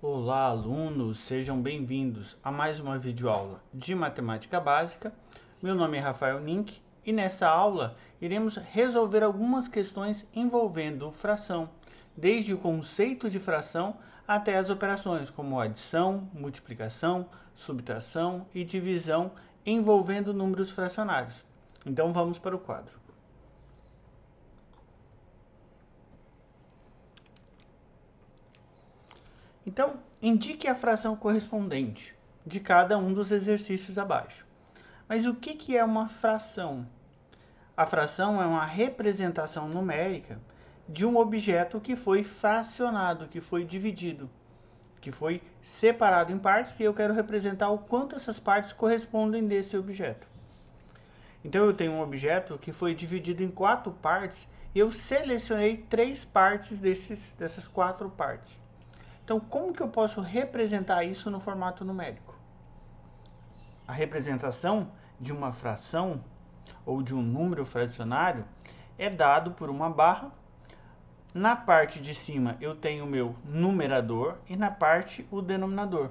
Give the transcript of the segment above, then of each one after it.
Olá, alunos, sejam bem-vindos a mais uma videoaula de matemática básica. Meu nome é Rafael Nink e nessa aula iremos resolver algumas questões envolvendo fração, desde o conceito de fração até as operações como adição, multiplicação, subtração e divisão envolvendo números fracionários. Então vamos para o quadro. Então, indique a fração correspondente de cada um dos exercícios abaixo. Mas o que é uma fração? A fração é uma representação numérica de um objeto que foi fracionado, que foi dividido, que foi separado em partes, e eu quero representar o quanto essas partes correspondem desse objeto. Então eu tenho um objeto que foi dividido em 4 partes e eu selecionei 3 partes dessas 4 partes. Então, como que eu posso representar isso no formato numérico? A representação de uma fração ou de um número fracionário é dado por uma barra. Na parte de cima eu tenho o meu numerador e na parte o denominador.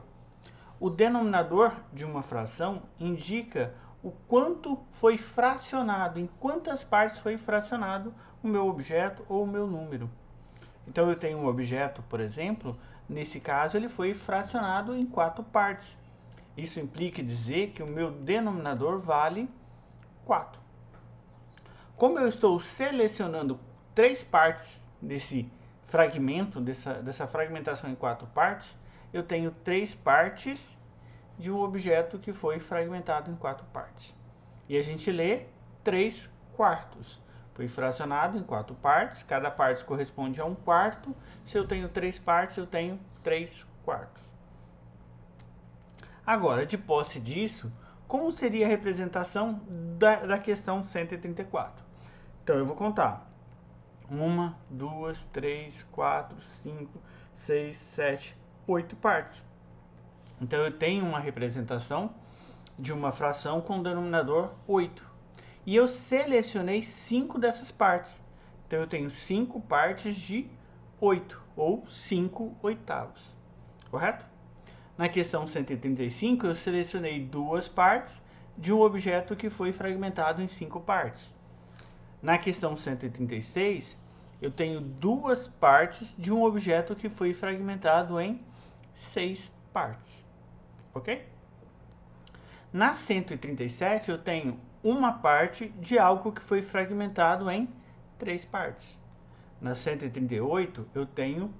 O denominador de uma fração indica o quanto foi fracionado, em quantas partes foi fracionado o meu objeto ou o meu número. Então eu tenho um objeto, por exemplo, nesse caso ele foi fracionado em 4 partes. Isso implica dizer que o meu denominador vale 4. Como eu estou selecionando 3 partes desse fragmento, dessa fragmentação em 4 partes, eu tenho 3 partes de um objeto que foi fragmentado em 4 partes. E a gente lê 3 quartos. Foi fracionado em 4 partes, cada parte corresponde a 1 quarto. Se eu tenho 3 partes, eu tenho 3 quartos. Agora, de posse disso, como seria a representação da questão 134? Então, eu vou contar. 1, 2, 3, 4, 5, 6, 7, 8 partes. Então, eu tenho uma representação de uma fração com denominador 8. E eu selecionei 5 dessas partes. Então, eu tenho 5 partes de 8, ou 5 oitavos. Correto? Na questão 135, eu selecionei 2 partes de um objeto que foi fragmentado em 5 partes. Na questão 136, eu tenho 2 partes de um objeto que foi fragmentado em 6 partes. Ok? Na 137, eu tenho uma parte de algo que foi fragmentado em 3 partes. Na 138, eu tenho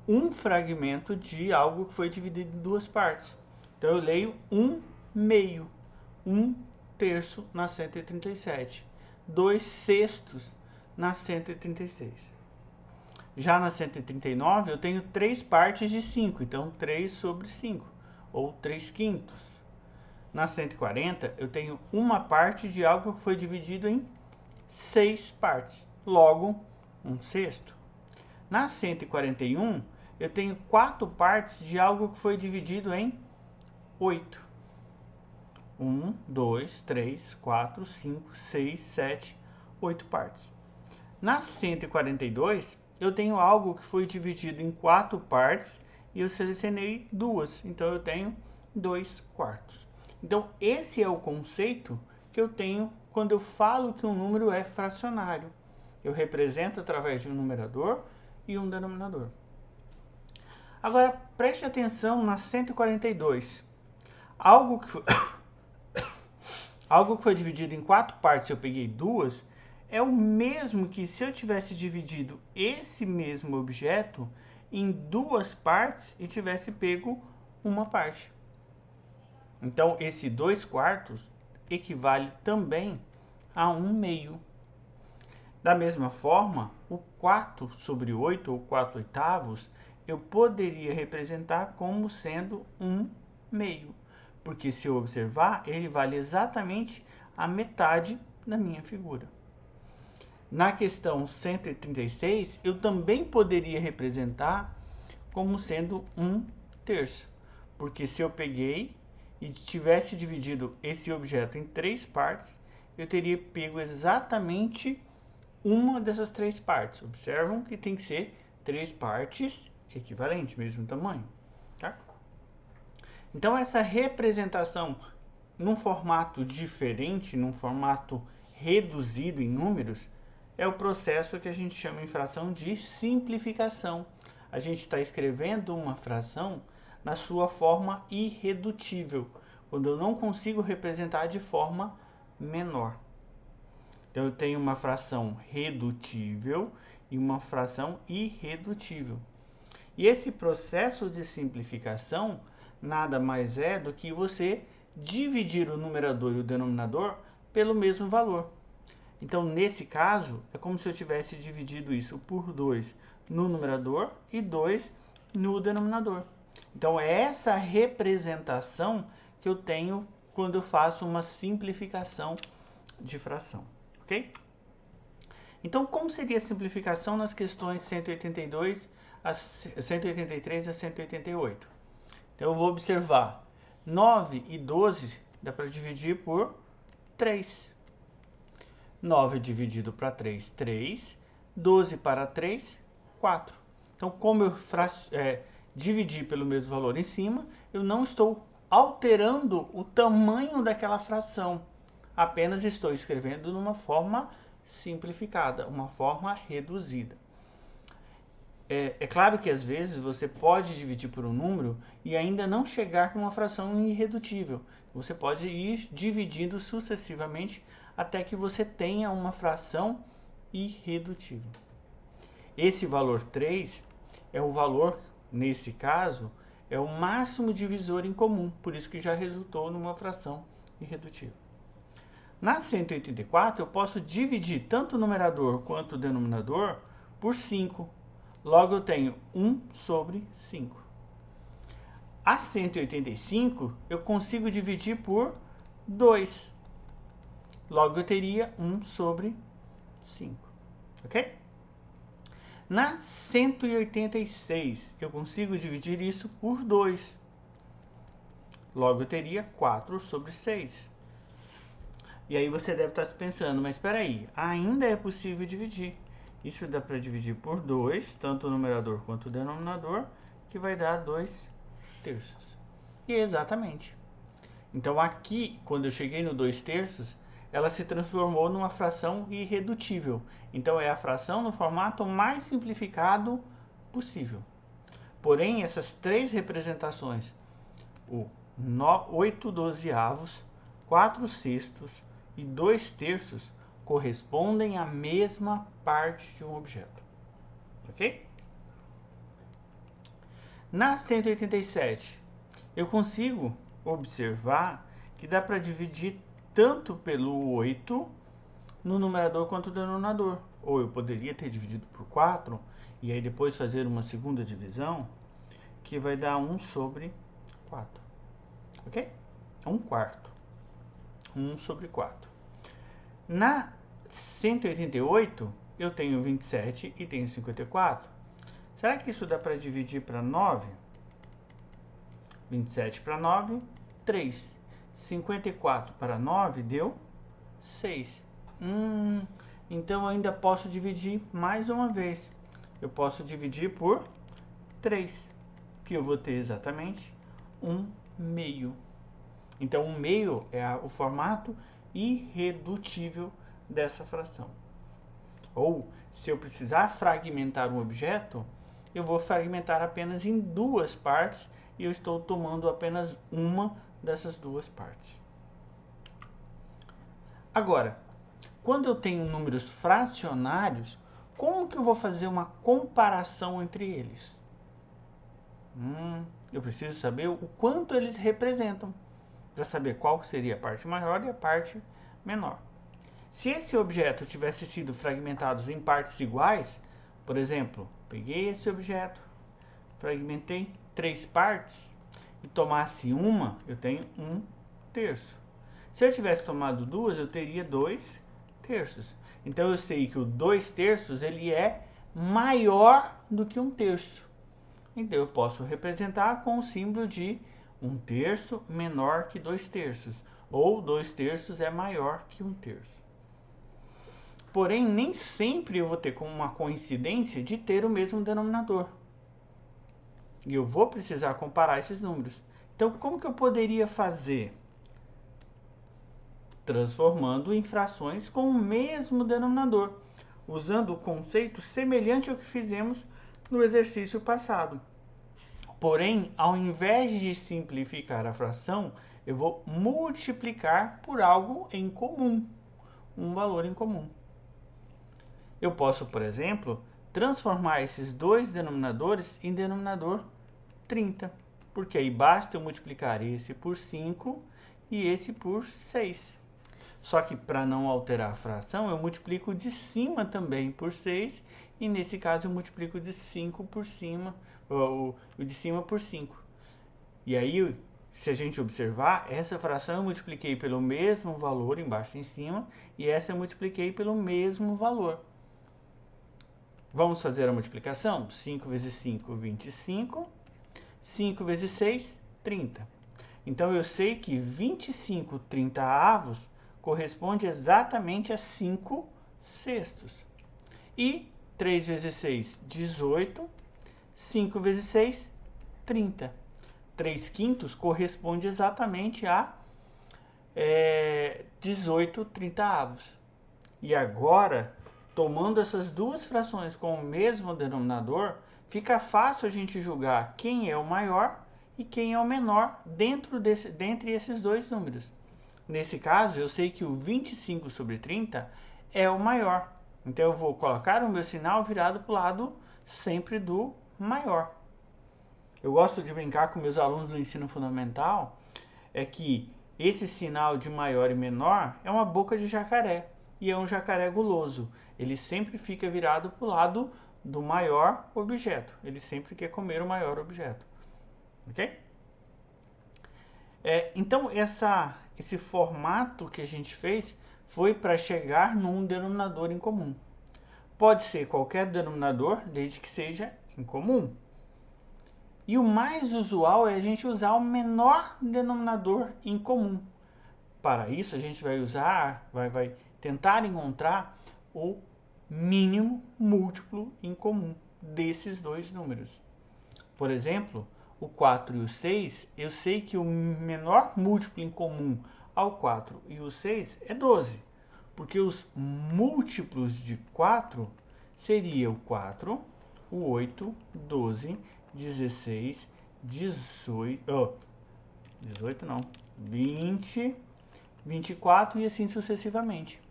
um fragmento de algo que foi dividido em 2 partes. Então, eu leio 1 meio, 1 terço na 137, 2 sextos na 136. Já na 139, eu tenho 3 partes de 5, então 3 sobre 5, ou 3 quintos. Na 140, eu tenho uma parte de algo que foi dividido em 6 partes, logo, 1 sexto. Na 141, eu tenho 4 partes de algo que foi dividido em 8. 1, 2, 3, 4, 5, 6, 7, 8 partes. Na 142, eu tenho algo que foi dividido em 4 partes e eu selecionei 2, então eu tenho 2 quartos. Então, esse é o conceito que eu tenho quando eu falo que um número é fracionário. Eu represento através de um numerador e um denominador. Agora, preste atenção na 142. Algo que foi, algo que foi dividido em 4 partes, eu peguei 2, é o mesmo que se eu tivesse dividido esse mesmo objeto em 2 partes e tivesse pego uma parte. Então, esse 2 quartos equivale também a 1 meio. Da mesma forma, o 4 sobre 8, ou 4 oitavos, eu poderia representar como sendo 1 meio. Porque se eu observar, ele vale exatamente a metade da minha figura. Na questão 136, eu também poderia representar como sendo 1 terço. Porque se eu peguei e tivesse dividido esse objeto em 3 partes, eu teria pego exatamente uma dessas 3 partes. Observam que tem que ser 3 partes equivalentes, mesmo tamanho. tá? Então, essa representação num formato diferente, num formato reduzido em números, é o processo que a gente chama em fração de simplificação. A gente está escrevendo uma fração na sua forma irredutível, quando eu não consigo representar de forma menor. Então, eu tenho uma fração redutível e uma fração irredutível. E esse processo de simplificação nada mais é do que você dividir o numerador e o denominador pelo mesmo valor. Então, nesse caso, é como se eu tivesse dividido isso por 2 no numerador e 2 no denominador. Então, é essa representação que eu tenho quando eu faço uma simplificação de fração, ok? Então, como seria a simplificação nas questões 183 a 188? Então, eu vou observar 9 e 12 dá para dividir por 3. 9 dividido para 3, 3. 12 para 3, 4. Então, como eu dividi pelo mesmo valor em cima, eu não estou alterando o tamanho daquela fração. Apenas estou escrevendo numa forma simplificada, uma forma reduzida. É claro que às vezes você pode dividir por um número e ainda não chegar com uma fração irredutível. Você pode ir dividindo sucessivamente até que você tenha uma fração irredutível. Esse valor 3 é o valor, nesse caso, é o máximo divisor em comum, por isso que já resultou numa fração irredutível. Na 184, eu posso dividir tanto o numerador quanto o denominador por 5. Logo, eu tenho 1 sobre 5. A 185, eu consigo dividir por 2. Logo, eu teria 1 sobre 5. Ok? Na 186, eu consigo dividir isso por 2. Logo, eu teria 4 sobre 6. E aí você deve estar se pensando, mas espera aí, ainda é possível dividir. Isso dá para dividir por 2, tanto o numerador quanto o denominador, que vai dar 2 terços. E exatamente. Então aqui, quando eu cheguei no 2 terços, ela se transformou numa fração irredutível. Então é a fração no formato mais simplificado possível. Porém, essas três representações, o 8 dozeavos, 4 sextos e 2 terços, correspondem à mesma parte de um objeto. Ok? Na 187, eu consigo observar que dá para dividir tanto pelo 8 no numerador quanto no denominador. Ou eu poderia ter dividido por 4 e aí depois fazer uma segunda divisão, que vai dar 1 sobre 4. Ok? 1 quarto. 1 sobre 4. Na 188, eu tenho 27 e tenho 54. Será que isso dá para dividir para 9? 27 para 9, 3. 54 para 9 deu 6. Então eu ainda posso dividir mais uma vez. Eu posso dividir por 3, que eu vou ter exatamente 1 meio. Então 1 meio é o formato irredutível dessa fração. Ou, se eu precisar fragmentar um objeto, eu vou fragmentar apenas em 2 partes e eu estou tomando apenas uma dessas 2 partes. Agora, quando eu tenho números fracionários, como que eu vou fazer uma comparação entre eles? Eu preciso saber o quanto eles representam, para saber qual seria a parte maior e a parte menor. Se esse objeto tivesse sido fragmentado em partes iguais, por exemplo, peguei esse objeto, fragmentei 3 partes e tomasse uma, eu tenho 1 terço. Se eu tivesse tomado 2, eu teria 2 terços. Então eu sei que o 2 terços ele é maior do que 1 terço. Então eu posso representar com o símbolo de 1 terço menor que 2 terços. Ou 2 terços é maior que 1 terço. Porém, nem sempre eu vou ter como uma coincidência de ter o mesmo denominador. E eu vou precisar comparar esses números. Então, como que eu poderia fazer? Transformando em frações com o mesmo denominador, usando o conceito semelhante ao que fizemos no exercício passado. Porém, ao invés de simplificar a fração, eu vou multiplicar por algo em comum, um valor em comum. Eu posso, por exemplo, transformar esses dois denominadores em denominador 30, porque aí basta eu multiplicar esse por 5 e esse por 6. Só que para não alterar a fração, eu multiplico de cima também por 6, e nesse caso eu multiplico de 5 por cima, o de cima por 5. E aí, se a gente observar, essa fração eu multipliquei pelo mesmo valor embaixo e em cima, e essa eu multipliquei pelo mesmo valor. Vamos fazer a multiplicação? 5 vezes 5, 25. 5 vezes 6, 30. Então, eu sei que 25 30avos corresponde exatamente a 5 sextos. E 3 vezes 6, 18. 5 vezes 6, 30. 3 quintos corresponde exatamente a 18 30avos. E agora, tomando essas duas frações com o mesmo denominador, fica fácil a gente julgar quem é o maior e quem é o menor dentre esses dois números. Nesse caso, eu sei que o 25 sobre 30 é o maior. Então, eu vou colocar o meu sinal virado para o lado sempre do maior. Eu gosto de brincar com meus alunos do ensino fundamental, é que esse sinal de maior e menor é uma boca de jacaré, e é um jacaré guloso. Ele sempre fica virado para o lado do maior objeto. Ele sempre quer comer o maior objeto. Ok? Então, esse formato que a gente fez foi para chegar num denominador em comum. Pode ser qualquer denominador, desde que seja em comum. E o mais usual é a gente usar o menor denominador em comum. Para isso, a gente vai tentar encontrar o mínimo múltiplo em comum desses dois números. Por exemplo, o 4 e o 6, eu sei que o menor múltiplo em comum ao 4 e o 6 é 12, porque os múltiplos de 4 seriam o 4, o 8, 12, 16, 18, 18 não, 20, 24 e assim sucessivamente.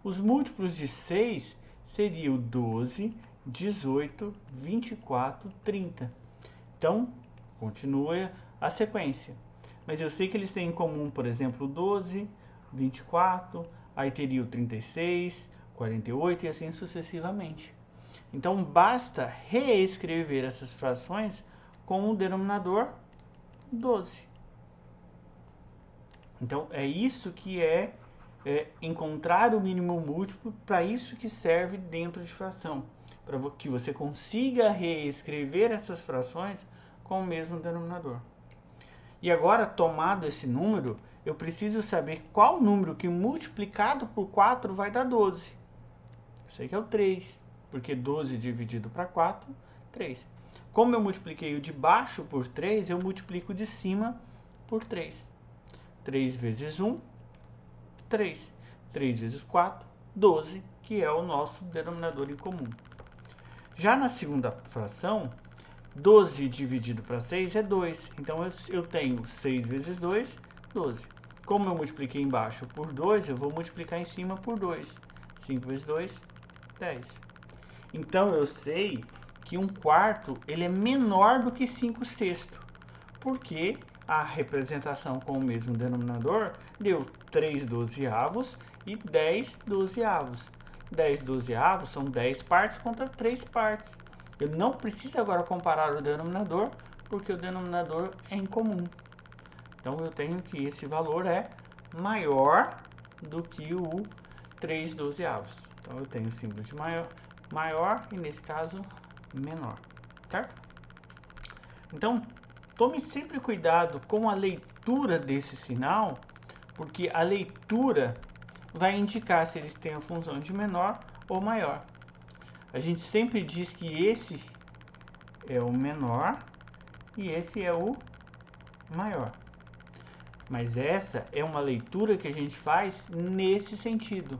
Os múltiplos de 6 seriam 12, 18, 24, 30. Então, continua a sequência. Mas eu sei que eles têm em comum, por exemplo, 12, 24, aí teria o 36, 48 e assim sucessivamente. Então, basta reescrever essas frações com o denominador 12. Então, é isso que é encontrar o mínimo múltiplo, para isso que serve dentro de fração, para que você consiga reescrever essas frações com o mesmo denominador. E agora, tomado esse número, eu preciso saber qual número que multiplicado por 4 vai dar 12. Eu sei que é o 3, porque 12 dividido para 4, 3. Como eu multipliquei o de baixo por 3, eu multiplico o de cima por 3. 3 vezes 1, 3. 3 vezes 4, 12, que é o nosso denominador em comum. Já na segunda fração, 12 dividido para 6 é 2. Então, eu tenho 6 vezes 2, 12. Como eu multipliquei embaixo por 2, eu vou multiplicar em cima por 2. 5 vezes 2, 10. Então, eu sei que 1/4 ele é menor do que 5 sextos, porque a representação com o mesmo denominador deu 3 dozeavos e 10 dozeavos. 10 dozeavos são 10 partes contra 3 partes. Eu não preciso agora comparar o denominador, porque o denominador é incomum. Então, eu tenho que esse valor é maior do que o 3 dozeavos. Então, eu tenho o símbolo de maior e, nesse caso, menor. Certo? Então, tome sempre cuidado com a leitura desse sinal, porque a leitura vai indicar se eles têm a função de menor ou maior. A gente sempre diz que esse é o menor e esse é o maior. Mas essa é uma leitura que a gente faz nesse sentido.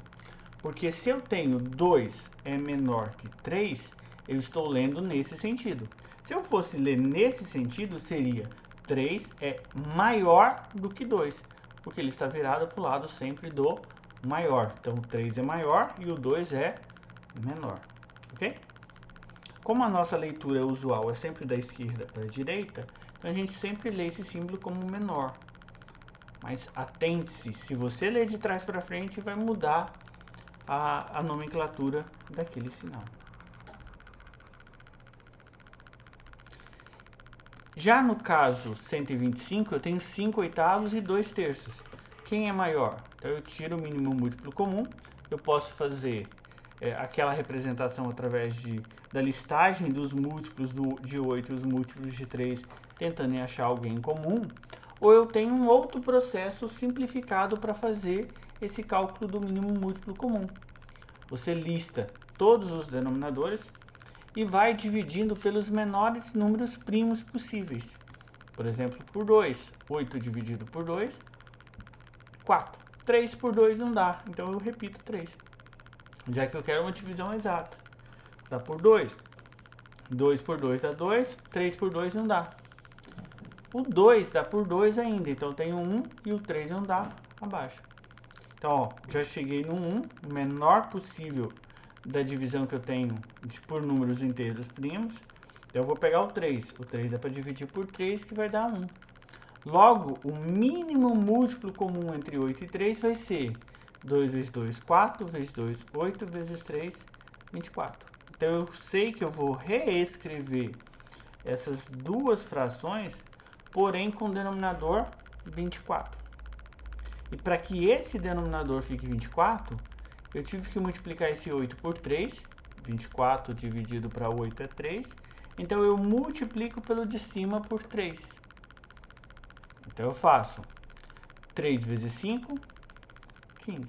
Porque se eu tenho 2 é menor que 3, eu estou lendo nesse sentido. Se eu fosse ler nesse sentido, seria 3 é maior do que 2, porque ele está virado para o lado sempre do maior. Então, o 3 é maior e o 2 é menor, ok? Como a nossa leitura usual é sempre da esquerda para a direita, então a gente sempre lê esse símbolo como menor. Mas atente-se, se você ler de trás para frente, vai mudar a nomenclatura daquele sinal. Já no caso 125, eu tenho 5 oitavos e 2 terços. Quem é maior? Então eu tiro o mínimo múltiplo comum. Eu posso fazer aquela representação através da listagem dos múltiplos de 8 e os múltiplos de 3, tentando achar alguém em comum. Ou eu tenho um outro processo simplificado para fazer esse cálculo do mínimo múltiplo comum. Você lista todos os denominadores e vai dividindo pelos menores números primos possíveis. Por exemplo, por 2, 8 dividido por 2, 4. 3 por 2 não dá, então eu repito 3. Já que eu quero uma divisão exata. Dá por 2. 2 por 2 dá 2, 3 por 2 não dá. O 2 dá por 2 ainda, então eu tenho 1 e o 3 não dá abaixo. Então, ó, já cheguei no 1, o menor possível da divisão que eu tenho por números inteiros primos. Então, eu vou pegar o 3. O 3 dá para dividir por 3, que vai dar 1. Logo, o mínimo múltiplo comum entre 8 e 3 vai ser 2 vezes 2, 4, vezes 2, 8, vezes 3, 24. Então, eu sei que eu vou reescrever essas duas frações, porém com o denominador 24. E para que esse denominador fique 24, eu tive que multiplicar esse 8 por 3. 24 dividido para 8 é 3. Então, eu multiplico pelo de cima por 3. Então, eu faço 3 vezes 5, 15.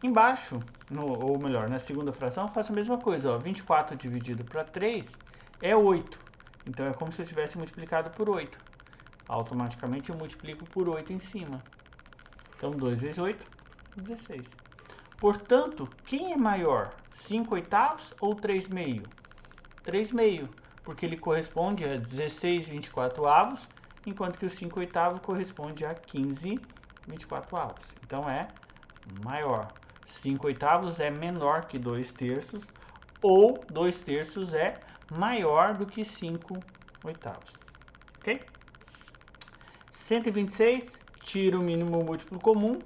Embaixo, ou melhor, na segunda fração, eu faço a mesma coisa. Ó, 24 dividido para 3 é 8. Então, é como se eu tivesse multiplicado por 8. Automaticamente, eu multiplico por 8 em cima. Então, 2 vezes 8, 16. Portanto, quem é maior? 5 oitavos ou 3 meio? 3 meio, porque ele corresponde a 16 24 avos, enquanto que o 5 oitavo corresponde a 15 24 avos. Então, é maior. 5 oitavos é menor que 2 terços, ou 2 terços é maior do que 5 oitavos. Ok? 126, tira o mínimo múltiplo comum.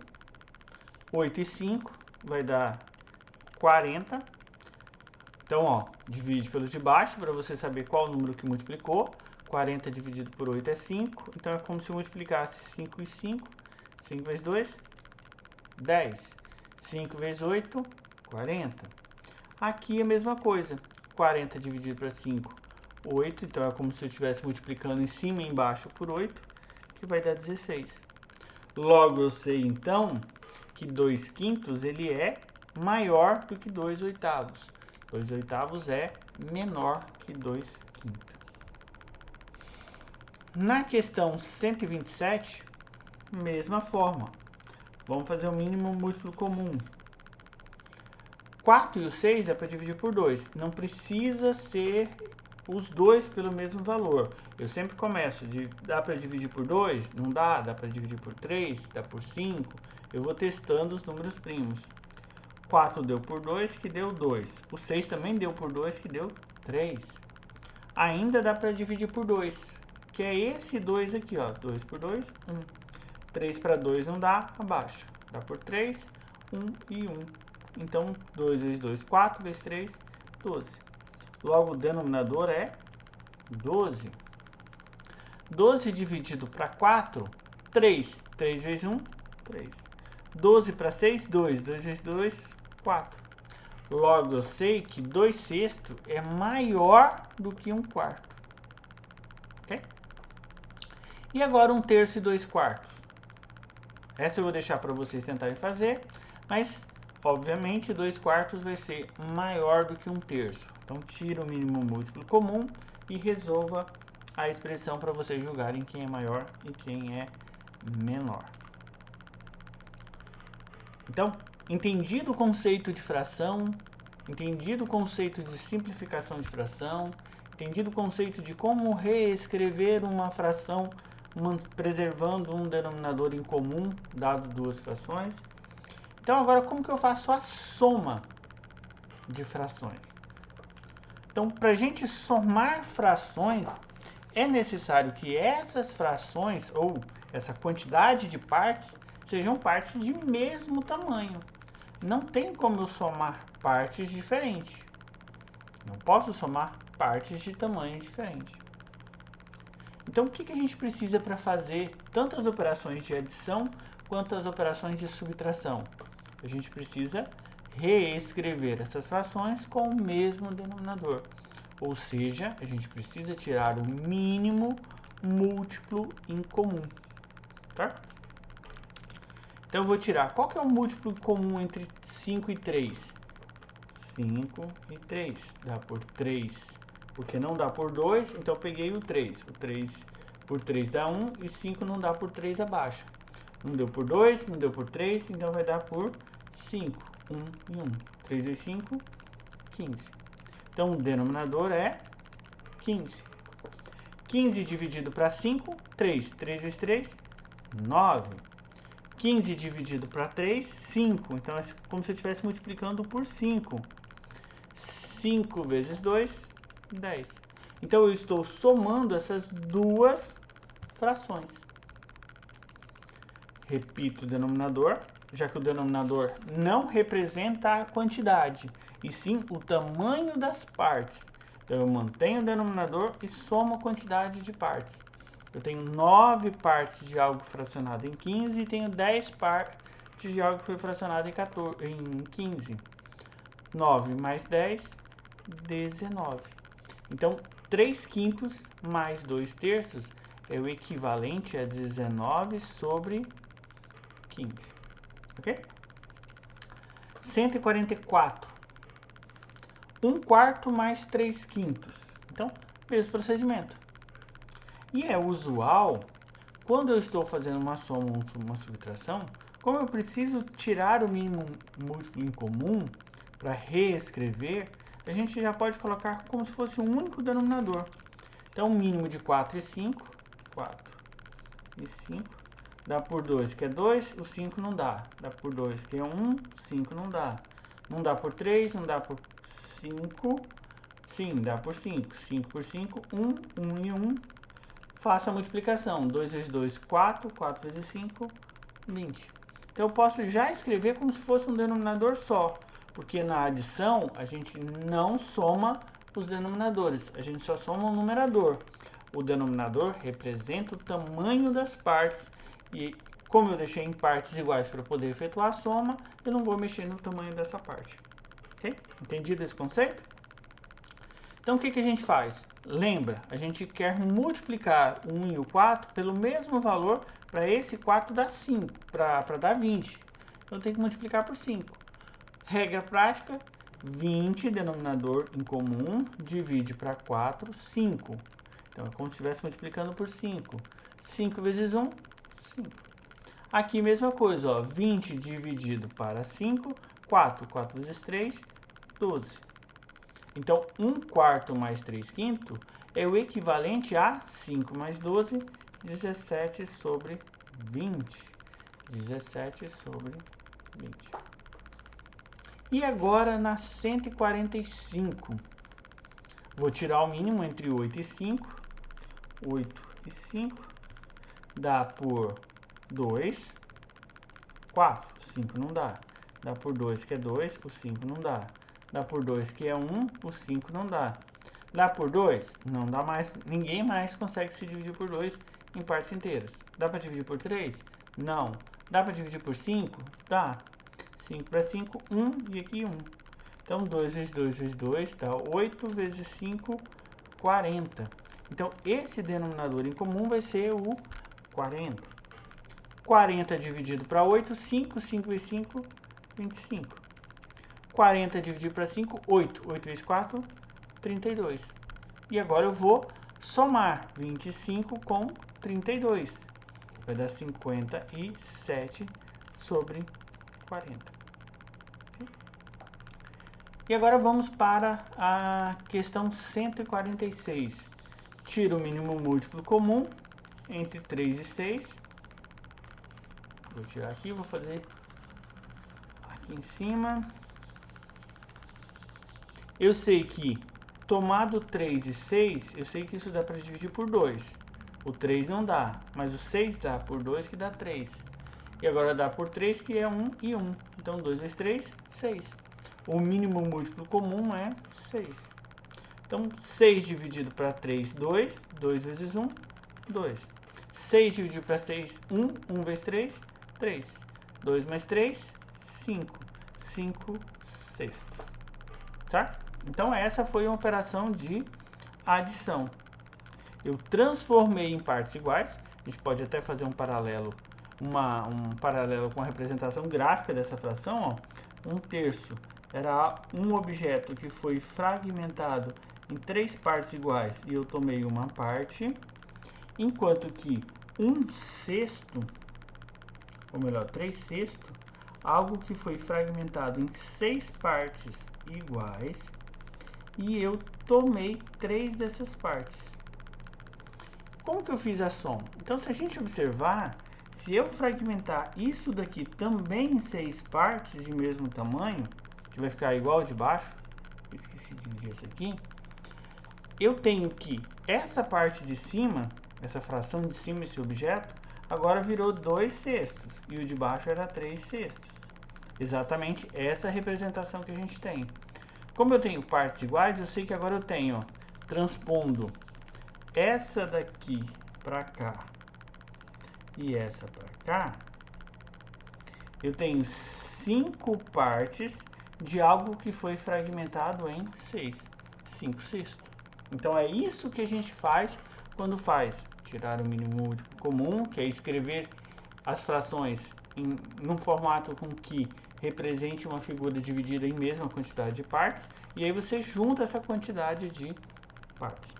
8 e 5 vai dar 40. Então, ó, divide pelo de baixo para você saber qual o número que multiplicou. 40 dividido por 8 é 5. Então, é como se multiplicasse 5 e 5. 5 vezes 2, 10. 5 vezes 8, 40. Aqui é a mesma coisa. 40 dividido para 5, 8. Então, é como se eu estivesse multiplicando em cima e embaixo por 8, que vai dar 16. Logo, eu sei, então, que 2 quintos ele é maior do que 2 oitavos. 2 oitavos é menor que 2 quintos. Na questão 127, mesma forma. Vamos fazer o mínimo múltiplo comum. 4 e o 6 é para dividir por 2. Não precisa ser os dois pelo mesmo valor. Eu sempre começo de dá para dividir por 2? Não dá. Dá para dividir por 3? Dá por 5? Eu vou testando os números primos. 4 deu por 2, que deu 2. O 6 também deu por 2, que deu 3. Ainda dá para dividir por 2, que é esse 2 aqui, ó. 2 por 2, 1. 3 para 2 não dá, abaixo. Dá por 3, 1 e 1. Então, 2 vezes 2, 4, vezes 3, 12. Logo, o denominador é 12. 12 dividido para 4, 3. 3 vezes 1, 3. 12 para 6, 2. 2 vezes 2, 4. Logo, eu sei que 2 sextos é maior do que 1 quarto. Ok? E agora 1 terço e 2 quartos. Essa eu vou deixar para vocês tentarem fazer, mas, obviamente, 2 quartos vai ser maior do que 1 terço. Então, tira o mínimo múltiplo comum e resolva a expressão para vocês julgarem quem é maior e quem é menor. Então, entendido o conceito de fração, entendido o conceito de simplificação de fração, entendido o conceito de como reescrever uma fração preservando um denominador em comum, dado duas frações. Então, agora, como que eu faço a soma de frações? Então, para a gente somar frações, é necessário que essas frações, ou essa quantidade de partes, sejam partes de mesmo tamanho. Não tem como eu somar partes diferentes. Não posso somar partes de tamanho diferente. Então, o que a gente precisa para fazer tanto as operações de adição quanto as operações de subtração? A gente precisa reescrever essas frações com o mesmo denominador. Ou seja, a gente precisa tirar o mínimo múltiplo em comum. Tá? Então, eu vou tirar. Qual que é o múltiplo comum entre 5 e 3? 5 e 3. Dá por 3. Porque não dá por 2, então eu peguei o 3. O 3 por 3 dá 1 e 5 não dá por 3 abaixo. Não deu por 2, não deu por 3, então vai dar por 5. 1 e 1. 3 vezes 5, 15. Então, o denominador é 15. 15 dividido para 5, 3. 3 vezes 3, 9. 15 dividido para 3, 5. Então, é como se eu estivesse multiplicando por 5. 5 vezes 2, 10. Então, eu estou somando essas duas frações. Repito o denominador, já que o denominador não representa a quantidade, e sim o tamanho das partes. Então, eu mantenho o denominador e somo a quantidade de partes. Eu tenho 9 partes de algo fracionado em 15 e tenho 10 partes de algo que foi fracionado em 15. 9 mais 10, 19. Então, 3 quintos mais 2 terços é o equivalente a 19 sobre 15. Ok? 144. 1 quarto mais 3 quintos. Então, mesmo procedimento. E é usual, quando eu estou fazendo uma soma ou uma subtração, como eu preciso tirar o mínimo múltiplo em comum para reescrever, a gente já pode colocar como se fosse um único denominador. Então, o mínimo de 4 e 5, 4 e 5, dá por 2, que é 2, o 5 não dá. Dá por 2, que é 1, 5 não dá. Não dá por 3, não dá por 5, sim, dá por 5. 5 por 5, 1, 1 e 1. Faça a multiplicação. 2 vezes 2, 4. 4 vezes 5, 20. Então, eu posso já escrever como se fosse um denominador só. Porque na adição, a gente não soma os denominadores. A gente só soma o numerador. O denominador representa o tamanho das partes. E como eu deixei em partes iguais para poder efetuar a soma, eu não vou mexer no tamanho dessa parte. Ok? Entendido esse conceito? Então, o que a gente faz? Lembra, a gente quer multiplicar o 1 e o 4 pelo mesmo valor para esse 4 dar 5, para dar 20. Então, eu tenho que multiplicar por 5. Regra prática, 20, denominador em comum, divide para 4, 5. Então, é como se estivesse multiplicando por 5. 5 vezes 1, 5. Aqui, mesma coisa, ó, 20 dividido para 5, 4. 4 vezes 3, 12. Então, 1 quarto mais 3 quintos é o equivalente a 5 mais 12, 17 sobre 20. 17 sobre 20. E agora, na 145, vou tirar o mínimo entre 8 e 5. 8 e 5 dá por 2, 4. 5 não dá. Dá por 2, que é 2, o 5 não dá. Dá por 2, que é 1, o 5 não dá. Dá por 2? Não dá mais. Ninguém mais consegue se dividir por 2 em partes inteiras. Dá para dividir por 3? Não. Dá para dividir por 5? Dá. 5 para 5, 1 e aqui 1. Então, 2 vezes 2 vezes 2 dá 8 vezes 5, 40. Então, esse denominador em comum vai ser o 40. 40 dividido para 8, 5. 5 vezes 5, 25. 40 dividido para 5, 8. 8 vezes 4, 32. E agora eu vou somar 25 com 32. Vai dar 57 sobre 40. E agora vamos para a questão 146. Tira o mínimo múltiplo comum entre 3 e 6. Vou tirar aqui, vou fazer aqui em cima. Eu sei que, tomado 3 e 6, eu sei que isso dá para dividir por 2. O 3 não dá, mas o 6 dá por 2, que dá 3. E agora dá por 3, que é 1 e 1. Então, 2 vezes 3, 6. O mínimo múltiplo comum é 6. Então, 6 dividido para 3, 2. 2 vezes 1, 2. 6 dividido para 6, 1. 1 vezes 3, 3. 2 mais 3, 5. 5 sextos. Tá? Então, essa foi uma operação de adição. Eu transformei em partes iguais. A gente pode até fazer um paralelo, um paralelo com a representação gráfica dessa fração. Ó. 1/3 era um objeto que foi fragmentado em 3 partes iguais e eu tomei uma parte, enquanto que 1/6, ou melhor, 3/6, algo que foi fragmentado em 6 partes iguais e eu tomei 3 dessas partes. Como que eu fiz a soma? Então, se a gente observar, se eu fragmentar isso daqui também em 6 partes de mesmo tamanho, que vai ficar igual de baixo, eu esqueci de dividir essa aqui, eu tenho que essa parte de cima, essa fração de cima, esse objeto, agora virou 2/6 e o de baixo era 3/6. Exatamente essa representação que a gente tem. Como eu tenho partes iguais, eu sei que agora eu tenho, ó, transpondo essa daqui para cá e essa para cá, eu tenho 5 partes de algo que foi fragmentado em 6, 5/6. Então é isso que a gente faz quando faz tirar o mínimo múltiplo comum, que é escrever as frações num formato com que represente uma figura dividida em mesma quantidade de partes, e aí você junta essa quantidade de partes.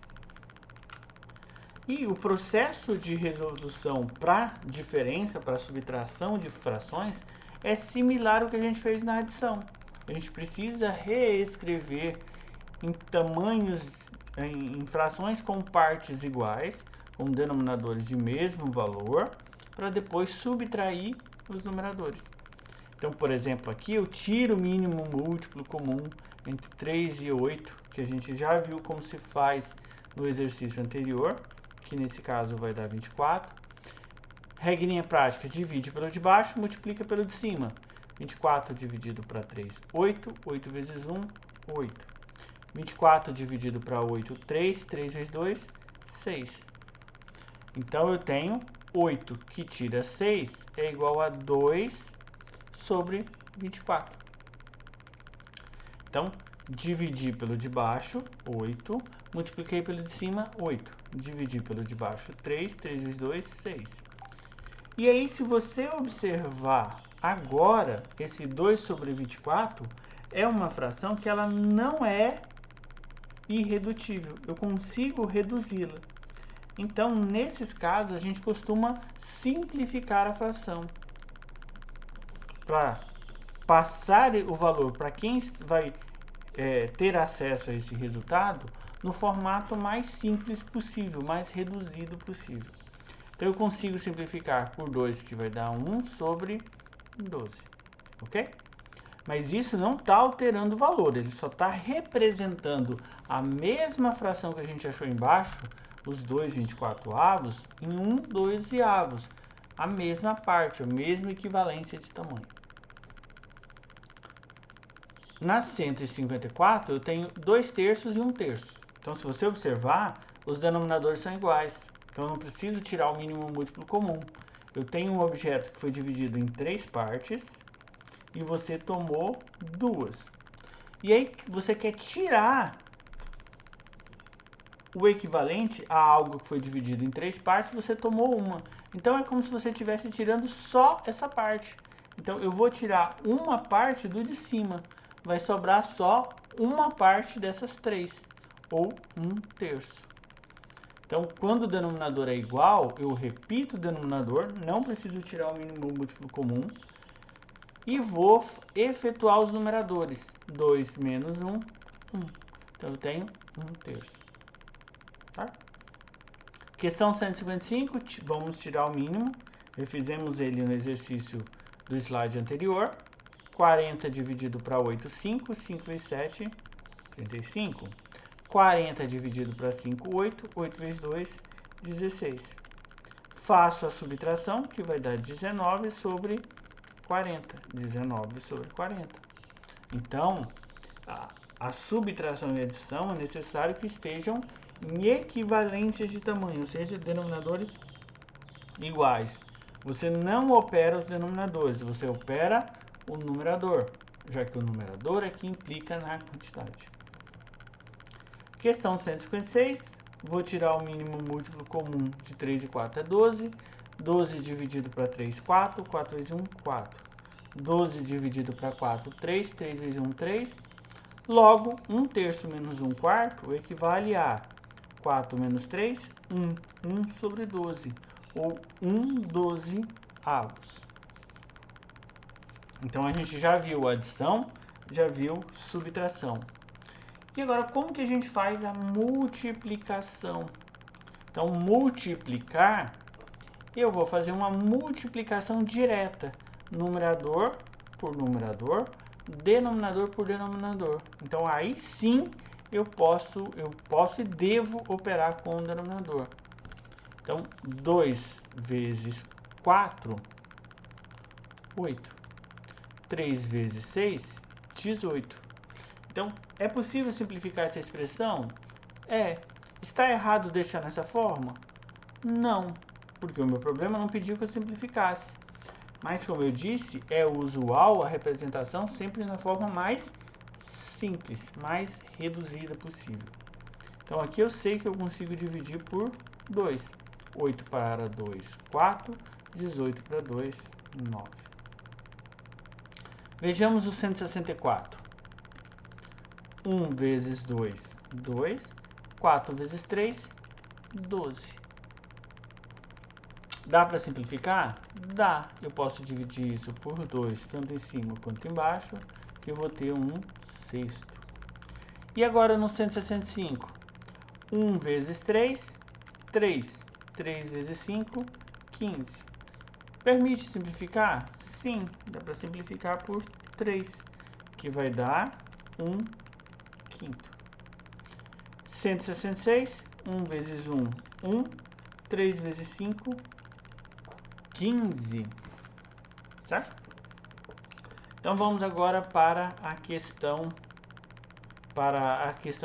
E o processo de resolução para diferença, para subtração de frações, é similar ao que a gente fez na adição. A gente precisa reescrever em tamanhos, em frações com partes iguais, com denominadores de mesmo valor, para depois subtrair os numeradores. Então, por exemplo, aqui eu tiro o mínimo múltiplo comum entre 3 e 8, que a gente já viu como se faz no exercício anterior, que nesse caso vai dar 24. Regrinha prática, divide pelo de baixo, multiplica pelo de cima. 24 dividido para 3, 8. 8 vezes 1, 8. 24 dividido para 8, 3. 3 vezes 2, 6. Então, eu tenho 8 que tira 6 é igual a 2 sobre 24. Então, dividi pelo de baixo, 8. Multipliquei pelo de cima, 8. Dividi pelo de baixo, 3. 3 vezes 2, 6. E aí, se você observar agora, esse 2 sobre 24 é uma fração que ela não é irredutível. Eu consigo reduzi-la. Então, nesses casos, a gente costuma simplificar a fração para passar o valor para quem vai ter acesso a esse resultado no formato mais simples possível, mais reduzido possível. Então, eu consigo simplificar por 2, que vai dar 1 sobre 12, ok? Mas isso não está alterando o valor, ele só está representando a mesma fração que a gente achou embaixo, os 2/24avos, em 1/12avos, a mesma parte, a mesma equivalência de tamanho. Na 154, eu tenho 2/3 e 1/3. Então, se você observar, os denominadores são iguais. Então, eu não preciso tirar o mínimo múltiplo comum. Eu tenho um objeto que foi dividido em 3 partes e você tomou 2. E aí, você quer tirar o equivalente a algo que foi dividido em 3 partes, você tomou uma. Então, é como se você estivesse tirando só essa parte. Então, eu vou tirar uma parte do de cima. Vai sobrar só uma parte dessas 3, ou 1/3. Então, quando o denominador é igual, eu repito o denominador, não preciso tirar o mínimo múltiplo comum, e vou efetuar os numeradores. 2 menos 1, 1. Então, eu tenho 1/3. Tá? Questão 155, vamos tirar o mínimo. Refizemos ele no exercício do slide anterior. 40 dividido para 8, 5. 5 vezes 7, 35. 40 dividido para 5, 8. 8 vezes 2, 16. Faço a subtração, que vai dar 19 sobre 40. 19 sobre 40. Então, a subtração e adição é necessário que estejam em equivalências de tamanho, ou seja, denominadores iguais. Você não opera os denominadores, você opera o numerador, já que o numerador é que implica na quantidade. Questão 156, vou tirar o mínimo múltiplo comum de 3 e 4 é 12. 12 dividido para 3, 4. 4 vezes 1, 4. 12 dividido para 4, 3. 3 vezes 1, 3. Logo, 1/3 menos 1/4 equivale a 4 menos 3, 1. 1 sobre 12, ou 1/12avos. Então, a gente já viu adição, já viu subtração. E agora, como que a gente faz a multiplicação? Então, multiplicar, eu vou fazer uma multiplicação direta. Numerador por numerador, denominador por denominador. Então, aí sim, eu posso e devo operar com o denominador. Então, 2 vezes 4, 8. 3 vezes 6, 18. Então, é possível simplificar essa expressão? É. Está errado deixar nessa forma? Não, porque o meu problema não pediu que eu simplificasse. Mas, como eu disse, é usual a representação sempre na forma mais simples, mais reduzida possível. Então, aqui eu sei que eu consigo dividir por 2. 8 para 2, 4. 18 para 2, 9. Vejamos o 164. 1 vezes 2, 2. 4 vezes 3, 12. Dá para simplificar? Dá. Eu posso dividir isso por 2, tanto em cima quanto embaixo, que eu vou ter 1/6. E agora no 165. 1 vezes 3, 3. 3 vezes 5, 15. Permite simplificar? Sim, dá para simplificar por 3, que vai dar 1/5. 166, 1 vezes 1, 1. 3 vezes 5, 15. Certo? Então vamos agora para a questão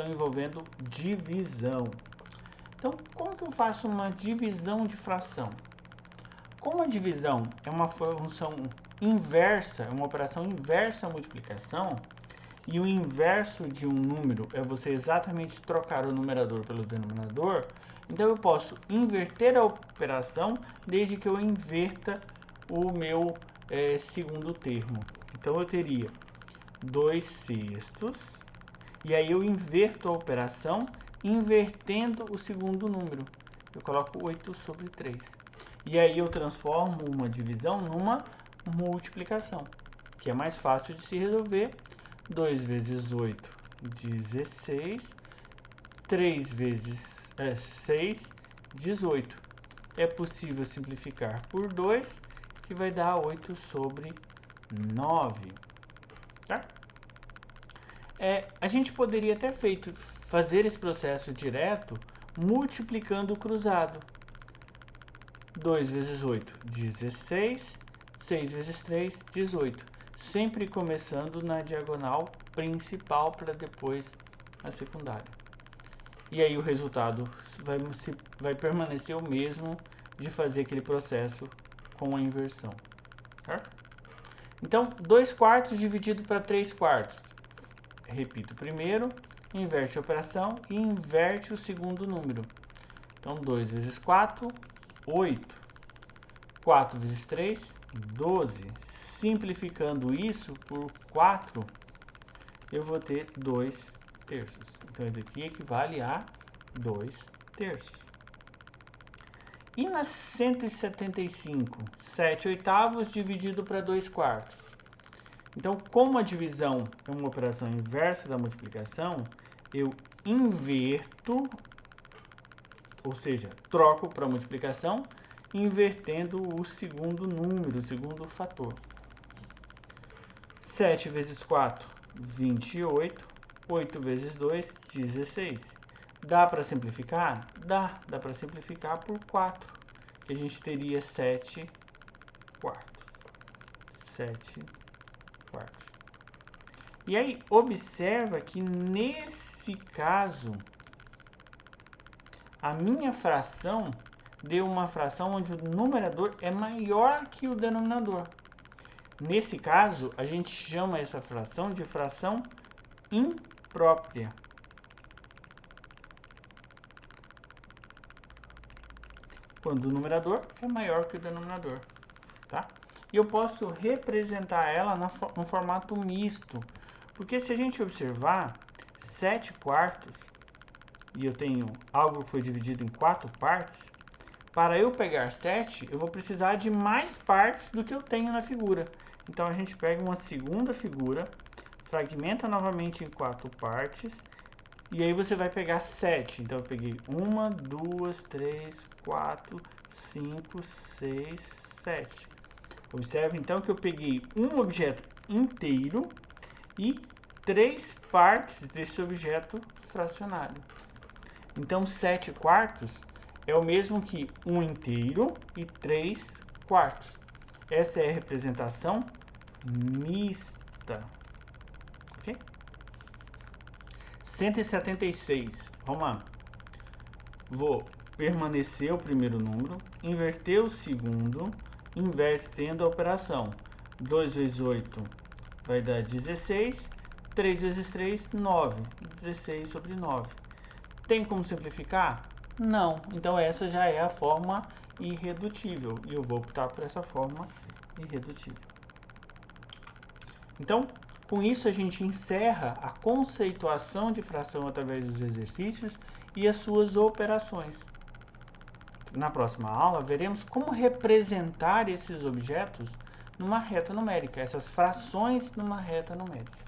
envolvendo divisão. Então, como que eu faço uma divisão de fração? Como a divisão é uma função inversa, é uma operação inversa à multiplicação, e o inverso de um número é você exatamente trocar o numerador pelo denominador, então eu posso inverter a operação desde que eu inverta o meu segundo termo. Então eu teria 2/6, e aí eu inverto a operação invertendo o segundo número. Eu coloco 8 sobre 3. E aí eu transformo uma divisão numa multiplicação, que é mais fácil de se resolver. 2 vezes 8, 16. 3 vezes 6, 18. É possível simplificar por 2, que vai dar 8 sobre 9. Tá? A gente poderia até fazer esse processo direto multiplicando o cruzado. 2 vezes 8, 16. 6 vezes 3, 18. Sempre começando na diagonal principal para depois a secundária. E aí o resultado vai permanecer o mesmo de fazer aquele processo com a inversão. Certo? Então, 2/4 dividido para 3/4. Repito o primeiro, inverte a operação e inverte o segundo número. Então, 2 vezes 4, 8. 4 vezes 3, 12. Simplificando isso por 4, eu vou ter 2/3. Então, isso aqui equivale a 2/3. E na 175, 7 oitavos dividido para 2 quartos. Então, como a divisão é uma operação inversa da multiplicação, eu inverto, ou seja, troco para multiplicação, invertendo o segundo número, o segundo fator. 7 vezes 4, 28. 8 vezes 2, 16. Dá para simplificar? Dá para simplificar por 4, que a gente teria 7 quartos. 7 quartos. E aí, observa que nesse caso, a minha fração deu uma fração onde o numerador é maior que o denominador. Nesse caso, a gente chama essa fração de fração imprópria. Quando o numerador é maior que o denominador, tá? E eu posso representar ela no formato misto, porque se a gente observar 7 quartos, e eu tenho algo que foi dividido em 4 partes, para eu pegar 7, eu vou precisar de mais partes do que eu tenho na figura. Então a gente pega uma segunda figura, fragmenta novamente em 4 partes, e aí você vai pegar 7. Então eu peguei 1, 2, 3, 4, 5, 6, 7. Observe então que eu peguei um objeto inteiro e 3 partes desse objeto fracionário. Então 7 quartos é o mesmo que 1 inteiro e 3 quartos. Essa é a representação mista. Ok? 176. Vamos lá. Vou permanecer o primeiro número, inverter o segundo, invertendo a operação. 2 vezes 8 vai dar 16. 3 vezes 3, 9. 16 sobre 9. Tem como simplificar? Não. Então essa já é a forma irredutível. E eu vou optar por essa forma irredutível. Então, com isso a gente encerra a conceituação de fração através dos exercícios e as suas operações. Na próxima aula, veremos como representar esses objetos numa reta numérica, essas frações numa reta numérica.